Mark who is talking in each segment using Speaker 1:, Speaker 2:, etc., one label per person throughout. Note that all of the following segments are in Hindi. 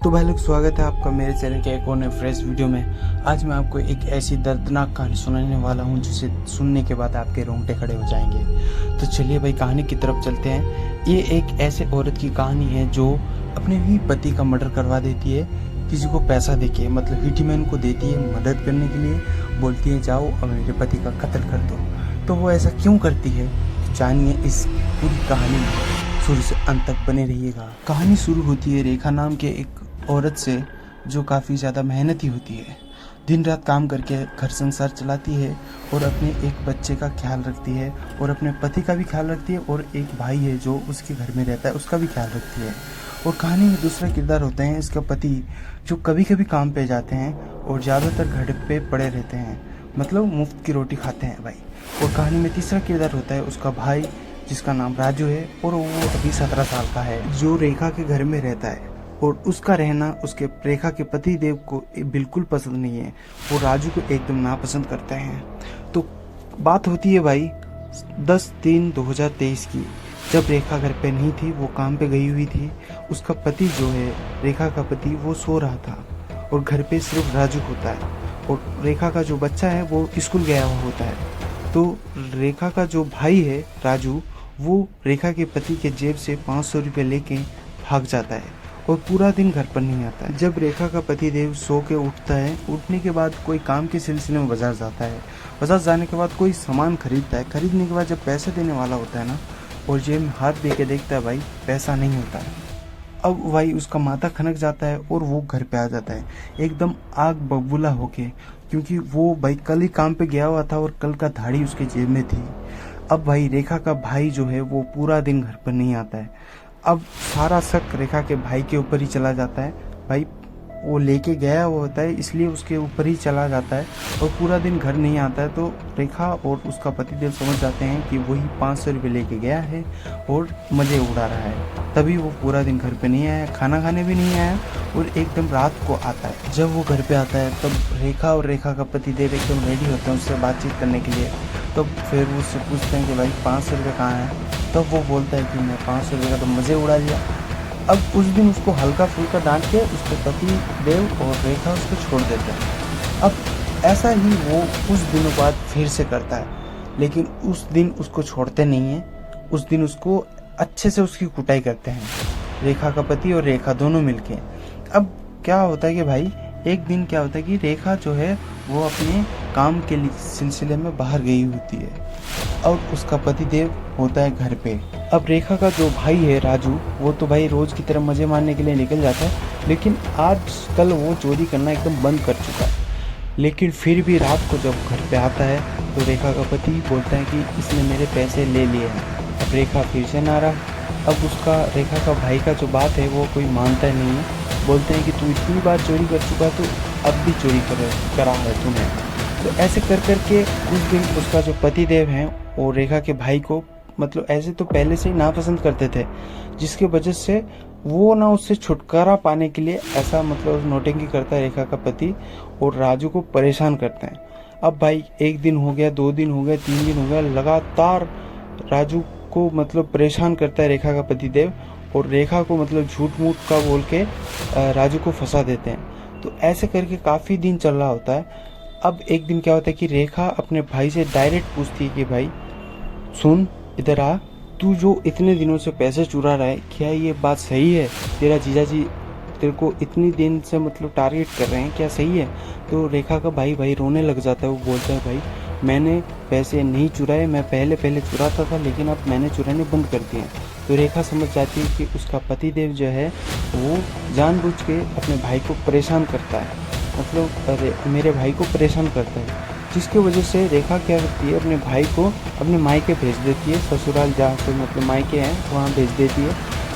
Speaker 1: तो भाई लोग, स्वागत है आपका मेरे चैनल के एक और नए फ्रेश वीडियो में। आज मैं आपको एक ऐसी दर्दनाक कहानी सुनाने वाला हूं जिसे सुनने के बाद आपके रोंगटे खड़े हो जाएंगे। तो चलिए भाई, कहानी की तरफ चलते हैं। ये एक ऐसे औरत की कहानी है जो अपने ही पति का मर्डर करवा देती है किसी को पैसा देके, मतलब हिटमैन को देती है मदद करने के लिए। बोलती है जाओ और मेरे पति का कत्ल कर दो। तो वो ऐसा क्यों करती है, जानिए इस पूरी कहानी में। शुरू से अंत तक बने रहिएगा। कहानी शुरू होती है रेखा नाम के एक औरत से जो काफ़ी ज़्यादा मेहनती होती है। दिन रात काम करके घर संसार चलाती है और अपने एक बच्चे का ख्याल रखती है और अपने पति का भी ख्याल रखती है और एक भाई है जो उसके घर में रहता है उसका भी ख्याल रखती है। और कहानी में दूसरा किरदार होते हैं इसका पति, जो कभी कभी काम पे जाते हैं और ज़्यादातर घर पे पड़े रहते हैं, मतलब मुफ्त की रोटी खाते हैं भाई। और कहानी में तीसरा किरदार होता है उसका भाई जिसका नाम राजू है और वो अभी 17 साल का है, जो रेखा के घर में रहता है। और उसका रहना उसके रेखा के पति देव को बिल्कुल पसंद नहीं है। वो राजू को एकदम नापसंद करते हैं। तो बात होती है भाई 10/3/2023 की, जब रेखा घर पे नहीं थी, वो काम पे गई हुई थी। उसका पति जो है, रेखा का पति, वो सो रहा था और घर पे सिर्फ राजू होता है और रेखा का जो बच्चा है वो स्कूल गया हुआ होता है। तो रेखा का जो भाई है राजू, वो रेखा के पति के जेब से 500 रुपये लेके भाग जाता है और पूरा दिन घर पर नहीं आता है। जब रेखा का पति देव सो के उठता है, उठने के बाद कोई काम के सिलसिले में बाजार जाता है। बाजार जाने के बाद कोई सामान खरीदता है। खरीदने के बाद जब पैसे देने वाला होता है ना, और जेब में हाथ दे के देखता है भाई पैसा नहीं होता है। अब भाई उसका माथा खनक जाता है और वो घर पे आ जाता है एकदम आग बबूला होके, क्योंकि वो भाई कल ही काम पे गया हुआ था और कल का धाड़ी उसके जेब में थी। अब भाई रेखा का भाई जो है वो पूरा दिन घर पर नहीं आता है। अब सारा शक रेखा के भाई के ऊपर ही चला जाता है। भाई वो लेके गया हुआ होता है इसलिए उसके ऊपर ही चला जाता है और पूरा दिन घर नहीं आता है। तो रेखा और उसका पतिदेव समझ जाते हैं कि वही 500 रुपये लेके गया है और मज़े उड़ा रहा है। तभी वो पूरा दिन घर पे नहीं आया, खाना खाने भी नहीं आया और एकदम रात को आता है। जब वो घर पे आता है तब रेखा और रेखा का पतिदेव एकदम रेडी होते हैं उससे बातचीत करने के लिए। तो फिर वो उससे पूछते हैं कि भाई 500 रुपये कहाँ है। तब वो बोलता है कि मैं 500 रुपये का तो मज़े उड़ा लिया। अब उस दिन उसको हल्का फुल्का डांट के उसके पति देव और रेखा उसको छोड़ देते हैं। अब ऐसा ही वो कुछ दिनों बाद फिर से करता है, लेकिन उस दिन उसको छोड़ते नहीं हैं। उस दिन उसको अच्छे से उसकी कुटाई करते हैं, रेखा का पति और रेखा दोनों मिलके। अब क्या होता है कि भाई एक दिन क्या होता है कि रेखा जो है वो अपने काम के सिलसिले में बाहर गई होती है और उसका पति देव होता है घर पे। अब रेखा का जो भाई है राजू, वो तो भाई रोज की तरह मजे मारने के लिए निकल जाता है, लेकिन आजकल वो चोरी करना एकदम बंद कर चुका है। लेकिन फिर भी रात को जब घर पे आता है तो रेखा का पति बोलता है कि इसने मेरे पैसे ले लिए हैं। अब रेखा फिर से नाराज। अब उसका रेखा का भाई का जो बात है वो कोई मानता नहीं है। बोलते हैं कि तू इतनी बार चोरी कर चुका तो अब भी चोरी करा है तूने। तो ऐसे कर करके उस दिन उसका जो पति देव है और रेखा के भाई को, मतलब ऐसे तो पहले से ही नापसंद करते थे, जिसकी वजह से वो ना उससे छुटकारा पाने के लिए ऐसा मतलब नोटंकी करता है रेखा का पति और राजू को परेशान करते हैं। अब भाई 1 दिन हो गया, 2 दिन हो गया, 3 दिन हो गया, लगातार राजू को मतलब परेशान करता है रेखा का पति देव और रेखा को मतलब झूठ मूठ का बोल के राजू को फंसा देते हैं। तो ऐसे करके काफ़ी दिन चल रहा होता है। अब एक दिन क्या होता है कि रेखा अपने भाई से डायरेक्ट पूछती है कि भाई सुन, इधर आ, तू जो इतने दिनों से पैसे चुरा रहा है, क्या ये बात सही है? तेरा जीजाजी तेरे को इतनी दिन से मतलब टारगेट कर रहे हैं, क्या सही है? तो रेखा का भाई रोने लग जाता है। वो बोलता है भाई मैंने पैसे नहीं चुराए, मैं पहले चुराता था लेकिन अब मैंने चुराने बंद कर दिए। तो रेखा समझ जाती है कि उसका पतिदेव जो है वो जानबूझ के अपने भाई को परेशान करता है, मतलब मेरे भाई को परेशान करता है, जिसकी वजह से रेखा क्या करती है, अपने भाई को अपने मायके भेज देती है, ससुराल जहाँ से मतलब मायके हैं वहाँ भेज देती है।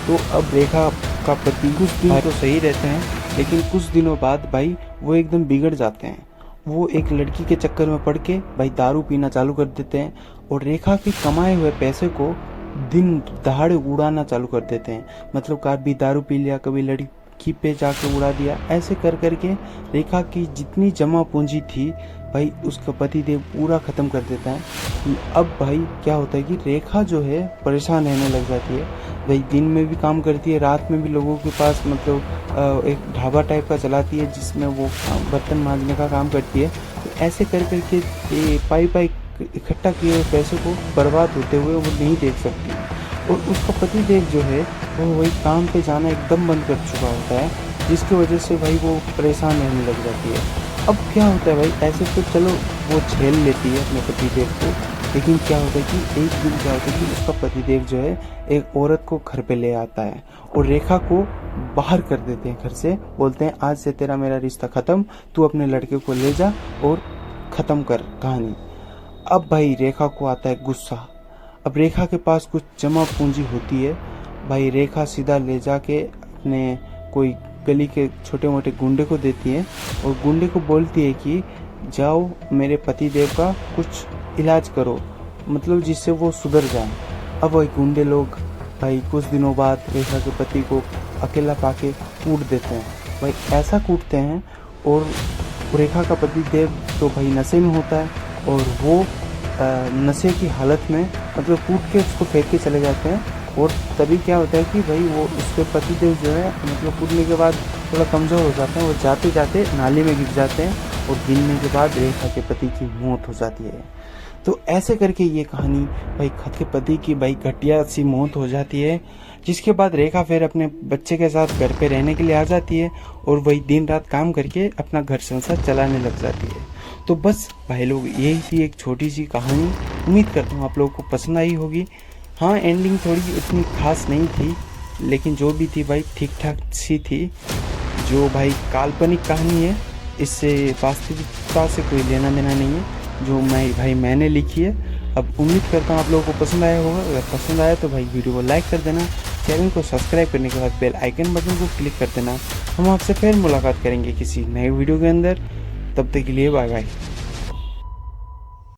Speaker 1: तो अब रेखा का पति कुछ दिन तो सही रहते हैं, लेकिन कुछ दिनों बाद भाई वो एकदम बिगड़ जाते हैं। वो एक लड़की के चक्कर में पड़ के भाई दारू पीना चालू कर देते हैं और रेखा के कमाए हुए पैसे को दिन दहाड़े उड़ाना चालू कर देते हैं। मतलब कभी दारू पी लिया, कभी लड़की पे जाके उड़ा दिया। ऐसे कर करके रेखा की जितनी जमा पूंजी थी भाई उसका पतिदेव पूरा ख़त्म कर देता है। अब भाई क्या होता है कि रेखा जो है परेशान रहने लग जाती है। वही दिन में भी काम करती है, रात में भी लोगों के पास मतलब एक ढाबा टाइप का चलाती है जिसमें वो बर्तन मांजने का काम करती है। तो ऐसे कर करके ये पाई पाई इकट्ठा किए हुए पैसे को बर्बाद होते हुए वो नहीं देख सकती। और उसका पतिदेव जो है वो वही काम पे जाना एकदम बंद कर चुका होता है, जिसकी वजह से भाई वो परेशान रहने लग जाती है। अब क्या होता है भाई, ऐसे तो चलो वो झेल लेती है अपने पतिदेव को, लेकिन क्या होता है कि एक दिन क्या होता है कि उसका पतिदेव जो है एक औरत को घर पे ले आता है और रेखा को बाहर कर देते हैं घर से। बोलते हैं आज से तेरा मेरा रिश्ता ख़त्म, तू अपने लड़के को ले जा और ख़त्म कर कहानी। अब भाई रेखा को आता है गुस्सा। अब रेखा के पास कुछ जमा पूंजी होती है, भाई रेखा सीधा ले जाके अपने कोई गली के छोटे मोटे गुंडे को देती है और गुंडे को बोलती है कि जाओ मेरे पतिदेव का कुछ इलाज करो, मतलब जिससे वो सुधर जाए। अब वही गुंडे लोग भाई कुछ दिनों बाद रेखा के पति को अकेला पाके कूट देते हैं। भाई ऐसा कूटते हैं और रेखा का पतिदेव तो भाई नशे में होता है और वो नशे की हालत में मतलब कूट के उसको फेंक के चले जाते हैं। और तभी क्या होता है कि भाई वो उसके पतिदेव जो है मतलब कूटने के बाद थोड़ा कमज़ोर हो जाते हैं, वो जाते जाते नाली में गिर जाते हैं और गिरने के बाद रेखा के पति की मौत हो जाती है। तो ऐसे करके ये कहानी भाई खत के पति की भाई घटिया सी मौत हो जाती है, जिसके बाद रेखा फिर अपने बच्चे के साथ घर पे रहने के लिए आ जाती है और वही दिन रात काम करके अपना घर संसार चलाने लग जाती है। तो बस भाई लोग यही थी एक छोटी सी कहानी, उम्मीद करता हूँ आप लोगों को पसंद आई होगी। हाँ एंडिंग थोड़ी इतनी खास नहीं थी, लेकिन जो भी थी भाई ठीक ठाक सी थी। जो भाई काल्पनिक कहानी है इससे वास्तविकता से कोई लेना देना नहीं है, जो मैंने लिखी है। अब उम्मीद करता हूँ आप लोगों को पसंद आया होगा। अगर पसंद आया तो भाई वीडियो को लाइक कर देना, चैनल को सब्सक्राइब करने के बाद बेल आइकन बटन को क्लिक कर देना। हम आपसे फिर मुलाकात करेंगे किसी नए वीडियो के अंदर, तब तक के लिए बाय बाय।